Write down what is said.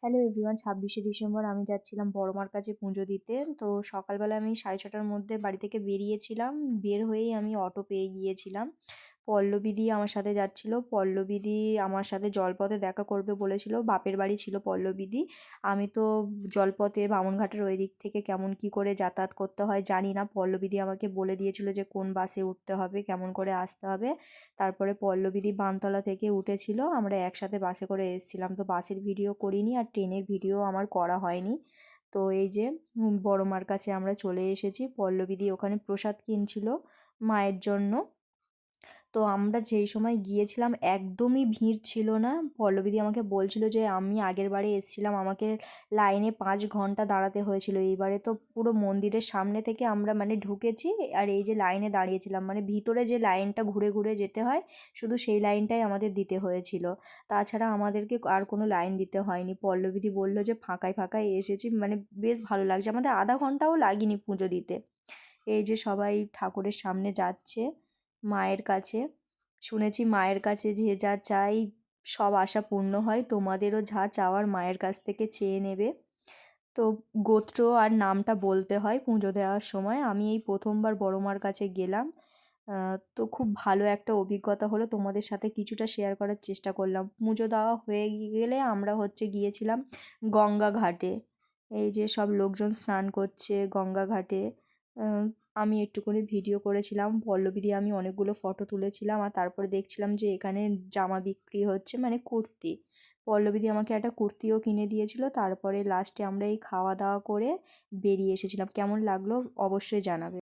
Hello everyone, 26শে December আমি যাচ্ছিলাম বড়মার কাছে পুজো দিতে। তো সকালবেলা আমি 6:30টার মধ্যে বাড়ি থেকে বেরিয়েছিলাম। বের হয়েই আমি অটো পেয়ে গিয়েছিলাম। পল্লবীদি আমার সাথে যাচ্ছিল। পল্লবীদি আমার সাথে জলপথে দেখা করবে বলেছিল। বাপের বাড়ি ছিল পল্লবীদি। আমি তো জলপথে বামুনঘাটের ওই দিক থেকে কেমন কি করে যাতায়াত করতে হয় জানি না। পল্লবীদি আমাকে বলে দিয়েছিল যে কোন বাসে উঠতে হবে, কেমন করে আসতে হবে। তারপরে পল্লবীদি বানতলা থেকে উঠেছিল, আমরা একসাথে বাসে করে এসেছিলাম। তো বাসের ভিডিও করিনি আর ট্রেনের ভিডিও আমার করা হয়নি। তো এই যে বড় মার কাছে আমরা চলে এসেছি। পল্লবীদি ওখানে প্রসাদ কিনছিল মায়ের জন্য। তো আমরা যেই সময় গিয়েছিলাম একদমই ভিড় ছিল না। পল্লবীদি আমাকে বলছিল যে আমি আগের বারে এসেছিলাম, আমাকে লাইনে 5 ঘন্টা দাঁড়াতে হয়েছিল। এইবারে তো পুরো মন্দিরের সামনে থেকে আমরা মানে ঢুকেছি আর এই যে লাইনে দাঁড়িয়েছিলাম, মানে ভিতরে যে লাইনটা ঘুরে ঘুরে যেতে হয় শুধু সেই লাইনটাই আমাদের দিতে হয়েছিল। তাছাড়া আমাদেরকে আর কোনো লাইন দিতে হয়নি। পল্লবীদি বলল যে ফাঁকায় ফাঁকায় এসেছি, মানে বেশ ভালো লাগছে। আমাদের আধা ঘন্টাও লাগেনি পুজো দিতে। এই যে সবাই ঠাকুরের সামনে যাচ্ছে মায়ের কাছে। শুনেছি মায়ের কাছে যে যা চাই সব আশা পূর্ণ হয়। তোমাদেরও যা চাওয়ার মায়ের কাছ থেকে চেয়ে নেবে। তো গোত্র আর নামটা বলতে হয় পুজো দেওয়ার সময়। আমি এই প্রথমবার বড় মার কাছে গেলাম। তো খুব ভালো একটা অভিজ্ঞতা হলো, তোমাদের সাথে কিছুটা শেয়ার করার চেষ্টা করলাম। পুজো দেওয়া হয়ে গেলে আমরা গিয়েছিলাম গঙ্গা ঘাটে। এই যে সব লোকজন স্নান করছে গঙ্গা ঘাটে। আমি একটুখানি ভিডিও করেছিলাম, পল্লবী দিয়ে আমি অনেকগুলো ফটো তুলেছিলাম। আর তারপরে দেখছিলাম যে এখানে জামা বিক্রি হচ্ছে, মানে কুর্তি। পল্লবী দিয়ে আমাকে একটা কুর্তিও কিনে দিয়েছিল। তারপরে লাস্টে আমরা এই খাওয়া দাওয়া করে বেরিয়ে এসেছিলাম। কেমন লাগলো অবশ্যই জানাবে।